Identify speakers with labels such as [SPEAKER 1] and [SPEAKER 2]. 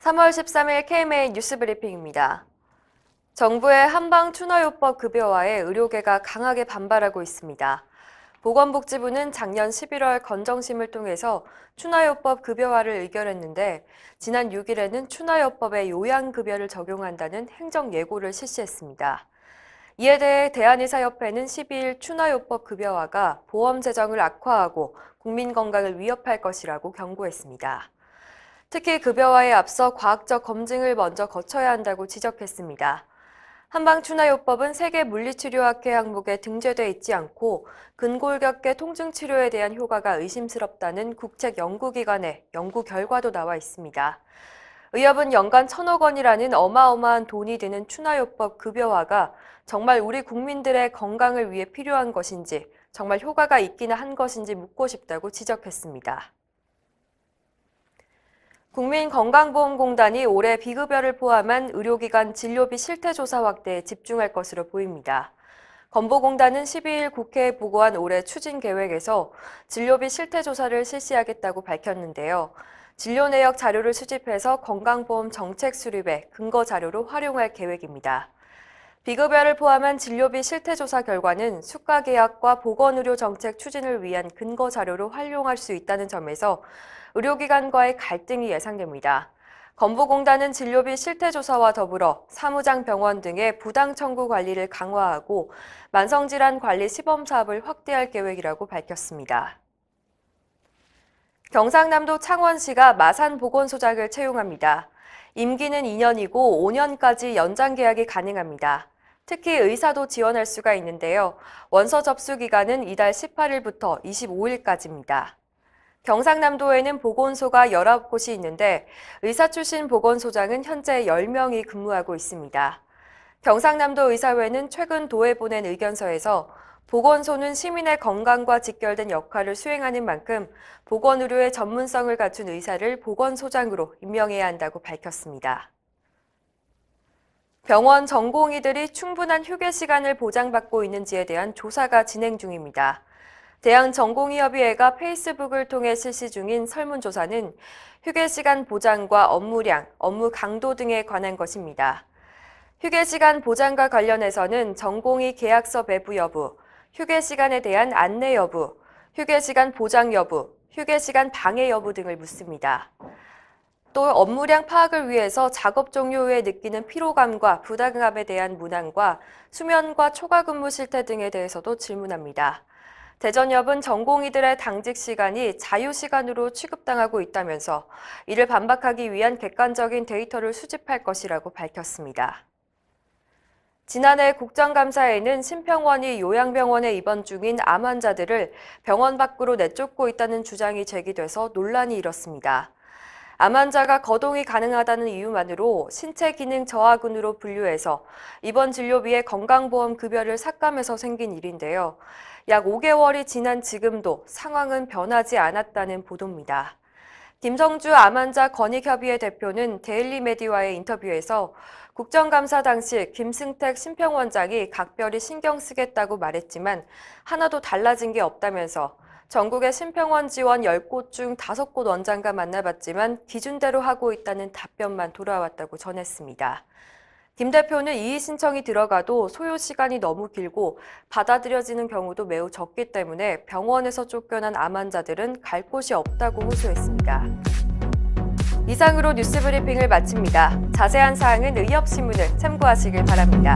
[SPEAKER 1] 3월 13일 KMA 뉴스브리핑입니다. 정부의 한방 추나요법 급여화에 의료계가 강하게 반발하고 있습니다. 보건복지부는 작년 11월 건정심을 통해서 추나요법 급여화를 의결했는데 지난 6일에는 추나요법에 요양급여를 적용한다는 행정예고를 실시했습니다. 이에 대해 대한의사협회는 12일 추나요법 급여화가 보험 재정을 악화하고 국민 건강을 위협할 것이라고 경고했습니다. 특히 급여화에 앞서 과학적 검증을 먼저 거쳐야 한다고 지적했습니다. 한방추나요법은 세계물리치료학회 항목에 등재돼 있지 않고 근골격계 통증치료에 대한 효과가 의심스럽다는 국책연구기관의 연구 결과도 나와 있습니다. 의협은 연간 1,000억 원이라는 어마어마한 돈이 드는 추나요법 급여화가 정말 우리 국민들의 건강을 위해 필요한 것인지, 정말 효과가 있기나 한 것인지 묻고 싶다고 지적했습니다. 국민건강보험공단이 올해 비급여를 포함한 의료기관 진료비 실태조사 확대에 집중할 것으로 보입니다. 건보공단은 12일 국회에 보고한 올해 추진 계획에서 진료비 실태조사를 실시하겠다고 밝혔는데요. 진료 내역 자료를 수집해서 건강보험 정책 수립에 근거 자료로 활용할 계획입니다. 비급여를 포함한 진료비 실태조사 결과는 수가계약과 보건의료 정책 추진을 위한 근거 자료로 활용할 수 있다는 점에서 의료기관과의 갈등이 예상됩니다. 건보공단은 진료비 실태조사와 더불어 사무장 병원 등의 부당 청구 관리를 강화하고 만성질환 관리 시범 사업을 확대할 계획이라고 밝혔습니다. 경상남도 창원시가 마산보건소장을 채용합니다. 임기는 2년이고 5년까지 연장 계약이 가능합니다. 특히 의사도 지원할 수가 있는데요. 원서 접수 기간은 이달 18일부터 25일까지입니다. 경상남도에는 보건소가 19곳이 있는데 의사 출신 보건소장은 현재 10명이 근무하고 있습니다. 경상남도 의사회는 최근 도에 보낸 의견서에서 보건소는 시민의 건강과 직결된 역할을 수행하는 만큼 보건의료의 전문성을 갖춘 의사를 보건소장으로 임명해야 한다고 밝혔습니다. 병원 전공의들이 충분한 휴게 시간을 보장받고 있는지에 대한 조사가 진행 중입니다. 대한전공의협의회가 페이스북을 통해 실시 중인 설문조사는 휴게시간 보장과 업무량, 업무 강도 등에 관한 것입니다. 휴게시간 보장과 관련해서는 전공의 계약서 배부 여부, 휴게시간에 대한 안내 여부, 휴게시간 보장 여부, 휴게시간 방해 여부 등을 묻습니다. 또 업무량 파악을 위해서 작업 종료 후에 느끼는 피로감과 부담감에 대한 문항과 수면과 초과 근무 실태 등에 대해서도 질문합니다. 대전협은 전공의들의 당직 시간이 자유시간으로 취급당하고 있다면서 이를 반박하기 위한 객관적인 데이터를 수집할 것이라고 밝혔습니다. 지난해 국정감사에는 심평원이 요양병원에 입원 중인 암 환자들을 병원 밖으로 내쫓고 있다는 주장이 제기돼서 논란이 일었습니다. 암 환자가 거동이 가능하다는 이유만으로 신체 기능 저하군으로 분류해서 입원 진료비에 건강보험 급여를 삭감해서 생긴 일인데요. 약 5개월이 지난 지금도 상황은 변하지 않았다는 보도입니다. 김성주 암 환자 권익협의회 대표는 데일리메디와의 인터뷰에서 국정감사 당시 김승택 심평원장이 각별히 신경 쓰겠다고 말했지만 하나도 달라진 게 없다면서 전국의 심평원 지원 10곳 중 5곳 원장과 만나봤지만 기준대로 하고 있다는 답변만 돌아왔다고 전했습니다. 김 대표는 이의 신청이 들어가도 소요 시간이 너무 길고 받아들여지는 경우도 매우 적기 때문에 병원에서 쫓겨난 암 환자들은 갈 곳이 없다고 호소했습니다. 이상으로 뉴스브리핑을 마칩니다. 자세한 사항은 의협신문을 참고하시길 바랍니다.